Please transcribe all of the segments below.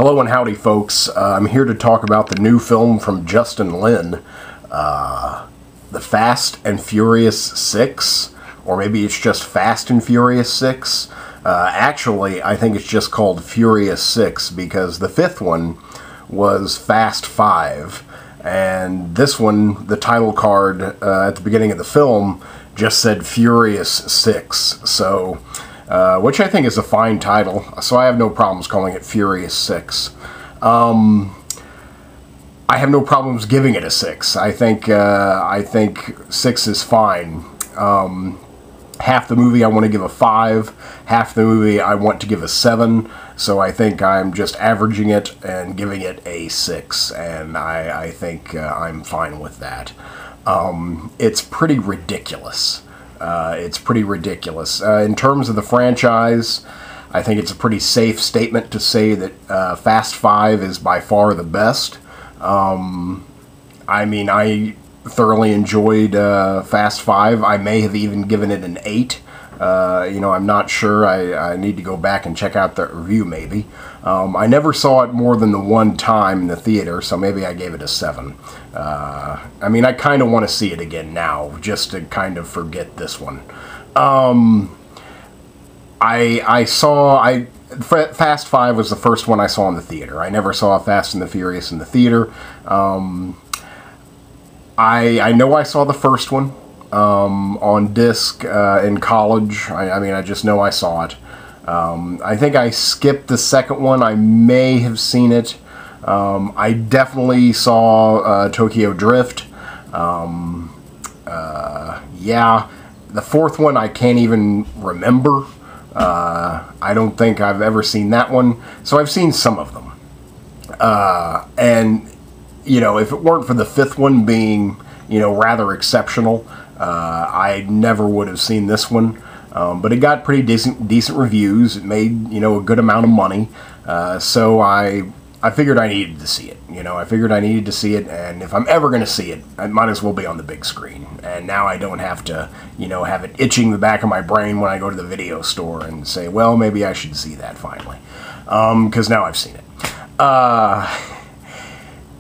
Hello and howdy, folks. I'm here to talk about the new film from Justin Lin, The Fast and Furious 6, or maybe it's just Fast and Furious 6. Actually, I think it's just called Furious 6 because the fifth one was Fast 5, and this one, the title card at the beginning of the film, just said Furious 6, so... which I think is a fine title, so I have no problems calling it Furious 6. I have no problems giving it a 6. I think 6 is fine. Half the movie I want to give a 5, half the movie I want to give a 7, so I think I'm just averaging it and giving it a 6, and I think I'm fine with that. It's pretty ridiculous. It's pretty ridiculous. In terms of the franchise, I think it's a pretty safe statement to say that Fast 5 is by far the best. I mean, I thoroughly enjoyed Fast 5. I may have even given it an 8. I'm not sure. I need to go back and check out the review, maybe. I never saw it more than the one time in the theater, so maybe I gave it a 7. I mean, I kind of want to see it again now, just to kind of forget this one. Fast 5 was the first one I saw in the theater. I never saw Fast and the Furious in the theater. I know I saw the first one on disc in college. I mean, I just know I saw it. I think I skipped the second one. I may have seen it. I definitely saw Tokyo Drift. Yeah, the fourth one I can't even remember. I don't think I've ever seen that one. So I've seen some of them. And, if it weren't for the fifth one being, rather exceptional, I never would have seen this one. But it got pretty decent reviews. It made, a good amount of money. So I figured I needed to see it. I figured I needed to see it, and if I'm ever going to see it, it might as well be on the big screen. And now I don't have to, have it itching the back of my brain when I go to the video store and say, well, maybe I should see that finally. Because now I've seen it.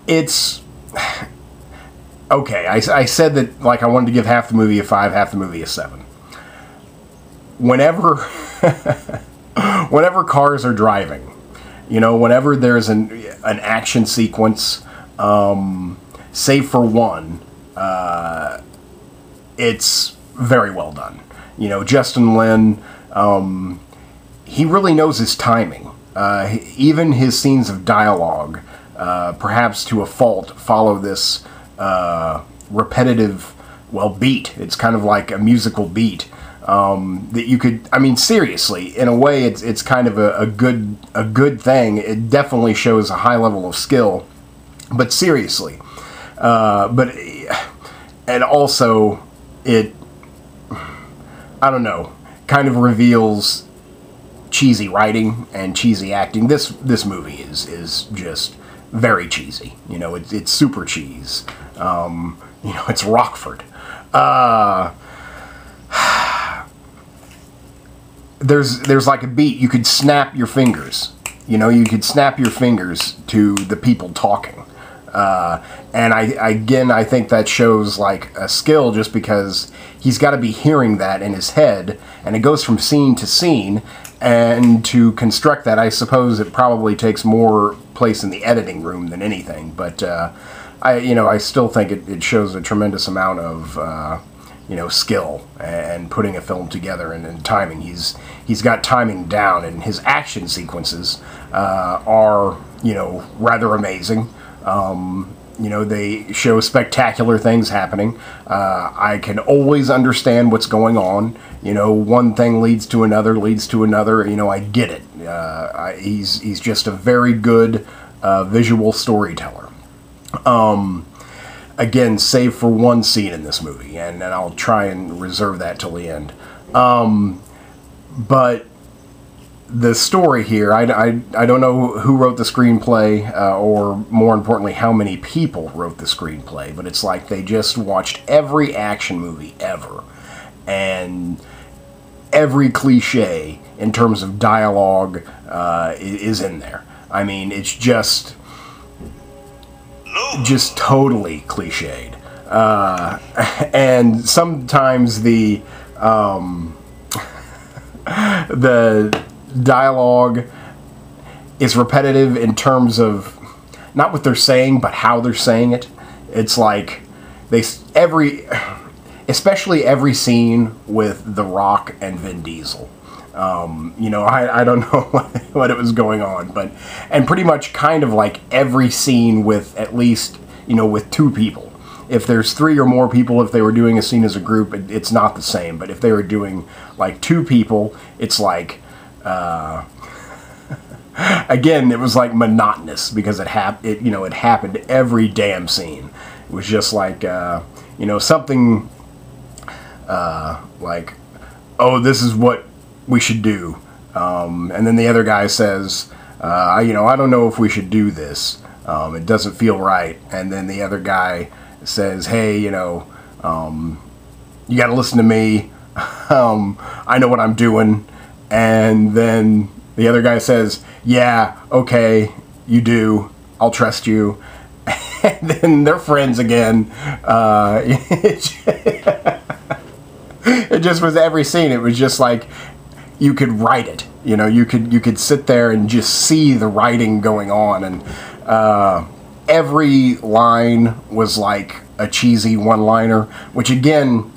It's... Okay, I said that, I wanted to give half the movie a 5, half the movie a 7. Whenever cars are driving, whenever there's an action sequence, save for one, it's very well done. Justin Lin, he really knows his timing. Even his scenes of dialogue, perhaps to a fault, follow this repetitive, beat. It's kind of like a musical beat. That you could, I mean, seriously, in a way, it's kind of a good thing. It definitely shows a high level of skill, but seriously, and also it, I don't know, kind of reveals cheesy writing and cheesy acting. This movie is just very cheesy. It's super cheese. It's Rockford. There's like a beat. You could snap your fingers. You could snap your fingers to the people talking. And I think that shows like a skill just because he's got to be hearing that in his head, and it goes from scene to scene, and to construct that, I suppose it probably takes more place in the editing room than anything, but I still think it shows a tremendous amount of skill and putting a film together and timing. He's got timing down, and his action sequences are rather amazing. They show spectacular things happening. I can always understand what's going on. One thing leads to another, I get it. He's just a very good visual storyteller. Again, save for one scene in this movie, and I'll try and reserve that till the end. But the story here, I don't know who wrote the screenplay, or more importantly, how many people wrote the screenplay, but it's like they just watched every action movie ever, and every cliche in terms of dialogue is in there. I mean, it's just totally cliched. And sometimes the dialogue is repetitive in terms of not what they're saying, but how they're saying it. It's like especially every scene with The Rock and Vin Diesel. You know, I don't know what it was going on, and pretty much kind of like every scene with at least, you know, with two people. If there's three or more people, if they were doing a scene as a group, it's not the same. But if they were doing like two people, it's like, again, it was like monotonous because it happened every damn scene. It was just like, you know, something like, oh, this is what we should do. And then the other guy says, you know, I don't know if we should do this. It doesn't feel right. And then the other guy says, hey, you know, you got to listen to me. I know what I'm doing. And then the other guy says, yeah, okay, you do. I'll trust you. And then they're friends again. It just was every scene. It was just like you could write it. You know, you could sit there and just see the writing going on, and every line was like a cheesy one-liner. Which again,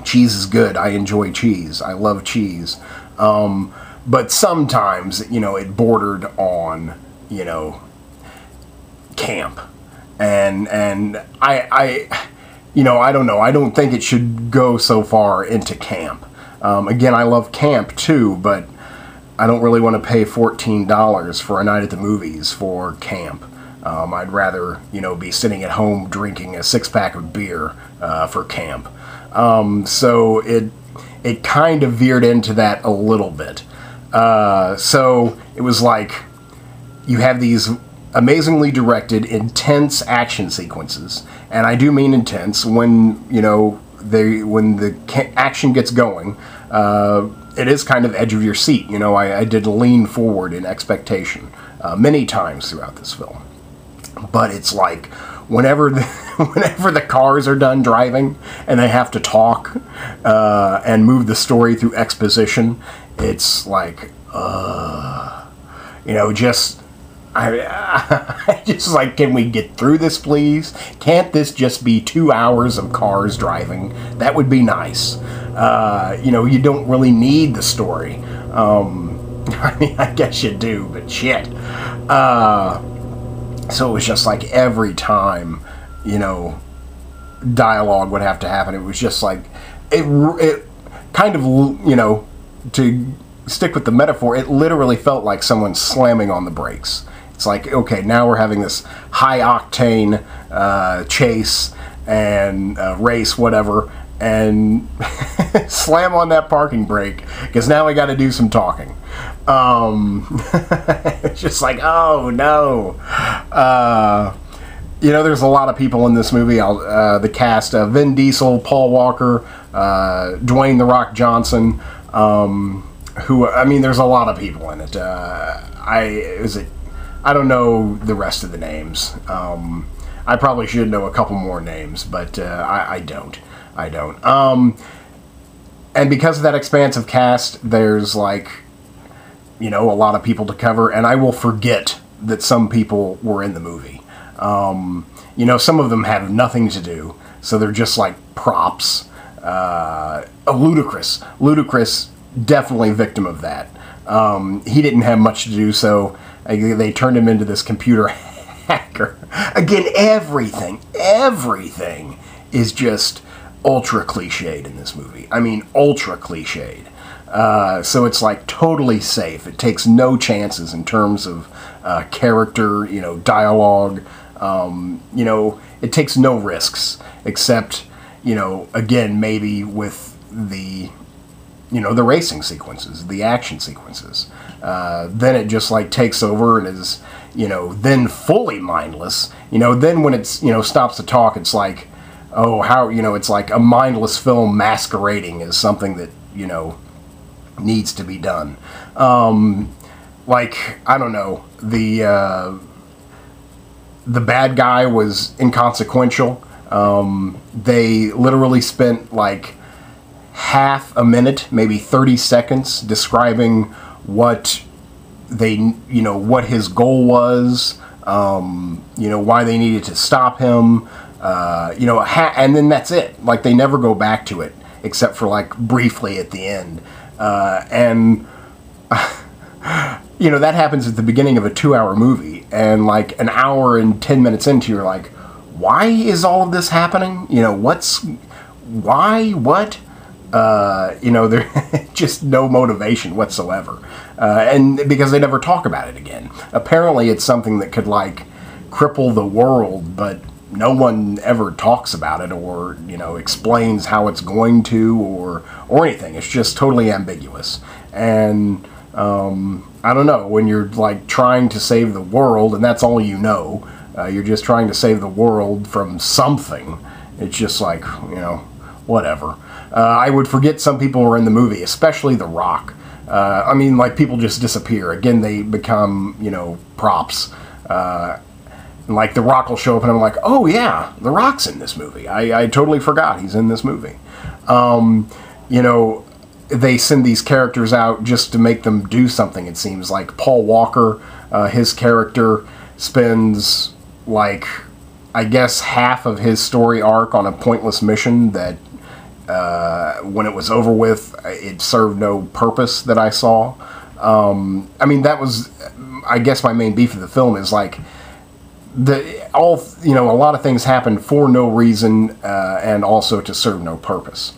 cheese is good. I enjoy cheese. I love cheese. But sometimes, you know, it bordered on, you know, camp. And I you know, I don't know. I don't think it should go so far into camp. Again, I love camp too, but I don't really want to pay $14 for a night at the movies for camp. I'd rather, you know, be sitting at home drinking a six-pack of beer for camp. So it kind of veered into that a little bit. So it was like you have these amazingly directed, intense action sequences, and I do mean intense. When, you know, when the action gets going, it is kind of edge of your seat. You know, I did lean forward in expectation many times throughout this film. But it's like whenever the cars are done driving and they have to talk and move the story through exposition, it's like, you know, just. I just like, can we get through this, please? Can't this just be 2 hours of cars driving? That would be nice. You know, you don't really need the story. I mean, I guess you do, but shit. So it was just like every time, you know, dialogue would have to happen. It was just like, it kind of, you know, to stick with the metaphor, it literally felt like someone slamming on the brakes. It's like, okay, now we're having this high-octane chase and race, whatever, and slam on that parking brake, because now we got to do some talking. It's just like, oh, no. You know, there's a lot of people in this movie. The cast, Vin Diesel, Paul Walker, Dwayne "The Rock" Johnson, who, I mean, there's a lot of people in it. I don't know the rest of the names. I probably should know a couple more names, but I don't. And because of that expansive cast, there's like, you know, a lot of people to cover, and I will forget that some people were in the movie. You know, some of them have nothing to do, so they're just like props. Ludacris, definitely victim of that. He didn't have much to do, so they turned him into this computer hacker. Again, everything is just ultra cliched in this movie. I mean, ultra cliched. So it's like totally safe. It takes no chances in terms of character, you know, dialogue. You know, it takes no risks, except, you know, again, maybe with the, you know, the racing sequences, the action sequences. Then it just like takes over and is, you know, then fully mindless. You know, then when it's, you know, stops to talk, it's like, oh, how, you know, it's like a mindless film masquerading as something that, you know, needs to be done. like, I don't know, the bad guy was inconsequential. They literally spent like half a minute, maybe 30 seconds, describing what what his goal was, why they needed to stop him, and then that's it. Like, they never go back to it, except for like briefly at the end. That happens at the beginning of a 2-hour movie, and like an hour and 10 minutes into, you're like, why is all of this happening? What? There's just no motivation whatsoever. And because they never talk about it again. Apparently it's something that could like cripple the world, but no one ever talks about it or, explains how it's going to or anything. It's just totally ambiguous. And, I don't know, when you're like trying to save the world and that's all you're just trying to save the world from something. It's just like, whatever. I would forget some people were in the movie, especially The Rock. People just disappear. Again, they become, props. And like The Rock will show up and I'm like, oh yeah, The Rock's in this movie. I totally forgot he's in this movie. They send these characters out just to make them do something, it seems. Like Paul Walker, his character spends like, I guess, half of his story arc on a pointless mission that when it was over with, it served no purpose that I saw. That was, I guess, my main beef of the film is like, a lot of things happen for no reason and also to serve no purpose.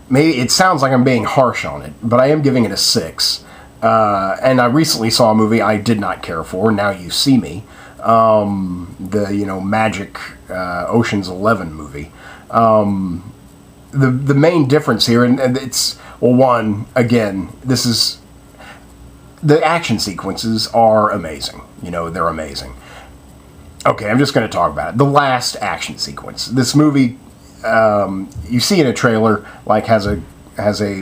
Maybe it sounds like I'm being harsh on it, but I am giving it a 6. And I recently saw a movie I did not care for, Now You See Me, the magic Ocean's 11 movie. The main difference here, and it's, well, one, again, this is, the action sequences are amazing. They're amazing. Okay, I'm just going to talk about it. The last action sequence. This movie, you see in a trailer, like has a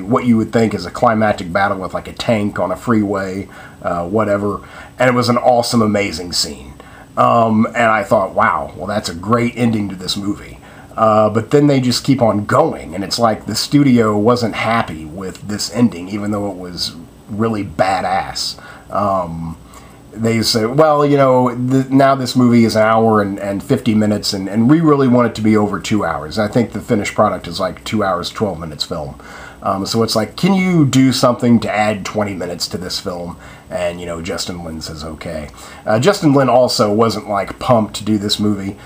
what you would think is a climactic battle with like a tank on a freeway, whatever, and it was an awesome, amazing scene. And I thought, wow, well, that's a great ending to this movie. But then they just keep on going, and it's like the studio wasn't happy with this ending, even though it was really badass. They said, well, now this movie is an hour and 50 minutes, and we really want it to be over 2 hours. I think the finished product is like 2 hours, 12 minutes film. So it's like, can you do something to add 20 minutes to this film? And, Justin Lin says, okay. Justin Lin also wasn't, like, pumped to do this movie.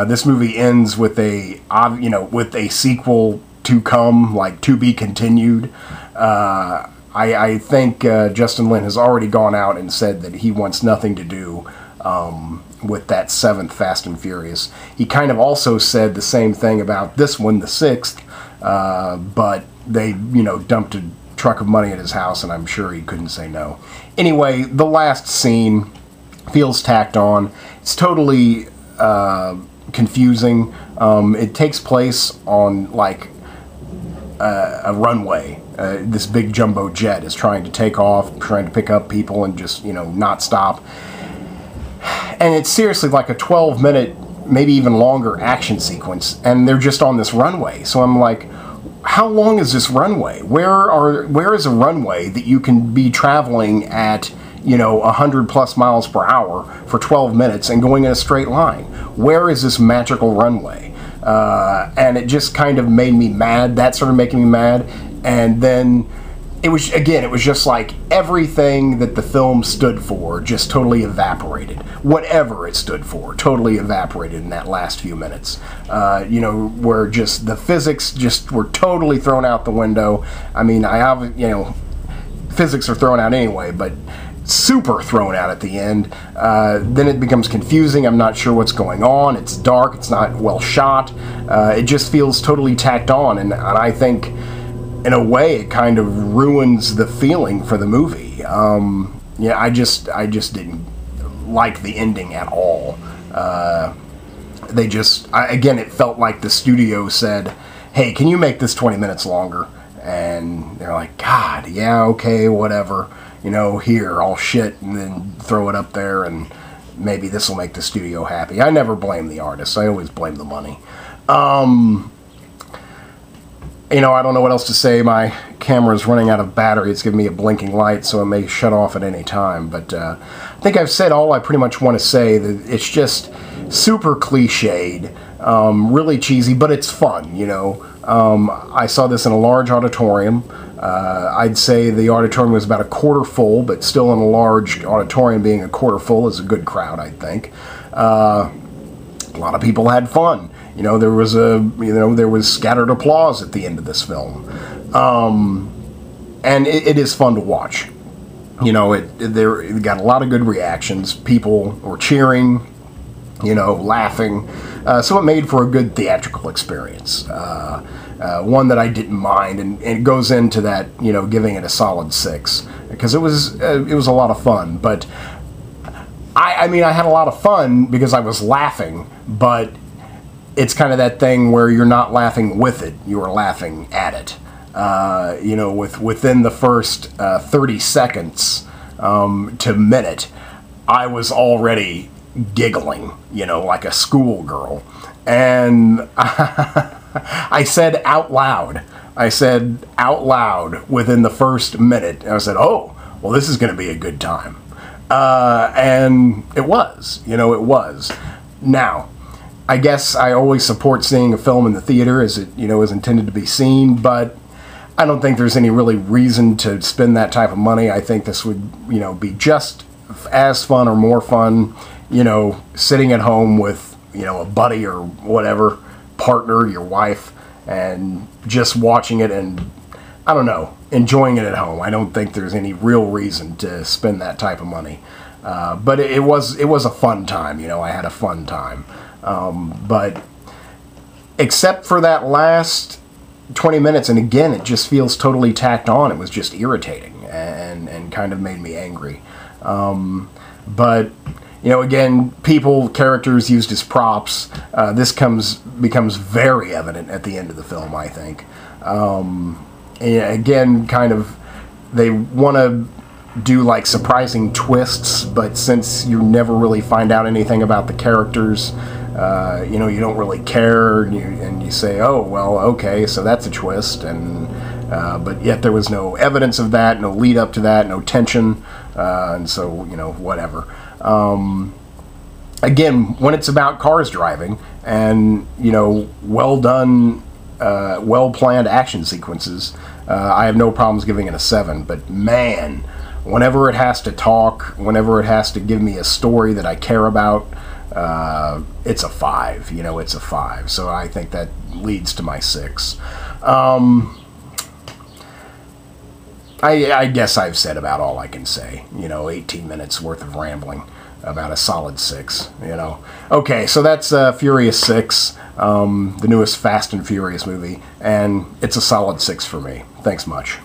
This movie ends with with a sequel to come, like, to be continued. I think Justin Lin has already gone out and said that he wants nothing to do with that 7th Fast and Furious. He kind of also said the same thing about this one, the 6th, but they, dumped a truck of money at his house, and I'm sure he couldn't say no. Anyway, the last scene feels tacked on. It's totally confusing. It takes place on, like, a runway. This big jumbo jet is trying to take off, trying to pick up people and just, not stop. And it's seriously like a 12-minute, maybe even longer action sequence, and they're just on this runway. So I'm like, how long is this runway? Where is a runway that you can be traveling at, 100 plus miles per hour for 12 minutes and going in a straight line? Where is this magical runway? And it just kind of made me mad. That started making me mad. And then it was just like everything that the film stood for just totally evaporated. Whatever it stood for totally evaporated in that last few minutes. Where just the physics just were totally thrown out the window. I mean, physics are thrown out anyway, but super thrown out at the end. Then it becomes confusing. I'm not sure what's going on. It's dark. It's not well shot. It just feels totally tacked on, and I think, in a way, it kind of ruins the feeling for the movie. I just didn't like the ending at all. Again, it felt like the studio said, hey, can you make this 20 minutes longer? And they're like, God, yeah, okay, whatever. you know, here, I'll shit and then throw it up there and maybe this will make the studio happy. I never blame the artists. I always blame the money. You know, I don't know what else to say. My camera's running out of battery. It's giving me a blinking light, so it may shut off at any time. But I think I've said all I pretty much want to say. That it's just super cliched, really cheesy, but it's fun, you know. I saw this in a large auditorium. I'd say the auditorium was about a quarter full, but still in a large auditorium, being a quarter full is a good crowd, I think. A lot of people had fun. You know, there was scattered applause at the end of this film, and it is fun to watch. You know, it got a lot of good reactions. People were cheering, you know, laughing, so it made for a good theatrical experience. One that I didn't mind, and it goes into that, you know, giving it a solid 6 because it was a lot of fun. But I mean, I had a lot of fun because I was laughing, but it's kind of that thing where you're not laughing with it, you're laughing at it. You know, within the first 30 seconds to minute, I was already giggling, you know, like a schoolgirl. And I said out loud within the first minute, I said, oh, well, this is going to be a good time. And it was, you know, it was. Now, I guess I always support seeing a film in the theater as it, you know, is intended to be seen, but I don't think there's any really reason to spend that type of money. I think this would, you know, be just as fun or more fun, you know, sitting at home with, you know, a buddy or whatever, partner, your wife, and just watching it and, I don't know, enjoying it at home. I don't think there's any real reason to spend that type of money. But it was a fun time, you know, I had a fun time. But except for that last 20 minutes, and again, it just feels totally tacked on. It was just irritating and kind of made me angry. But, you know, again, characters used as props. This becomes very evident at the end of the film, I think. And again, kind of, they want to do like surprising twists, but since you never really find out anything about the characters, you know, you don't really care, and you say, oh, well, okay, so that's a twist, and but yet there was no evidence of that, no lead up to that, no tension, and so, you know, whatever. Again, when it's about cars driving and, you know, well done, well planned action sequences, I have no problems giving it a 7. But man, whenever it has to talk, whenever it has to give me a story that I care about, it's a 5. You know, it's a 5. So I think that leads to my 6. I guess I've said about all I can say. You know, 18 minutes worth of rambling about a solid 6, you know. Okay, so that's Furious 6, the newest Fast and Furious movie, and it's a solid 6 for me. Thanks much.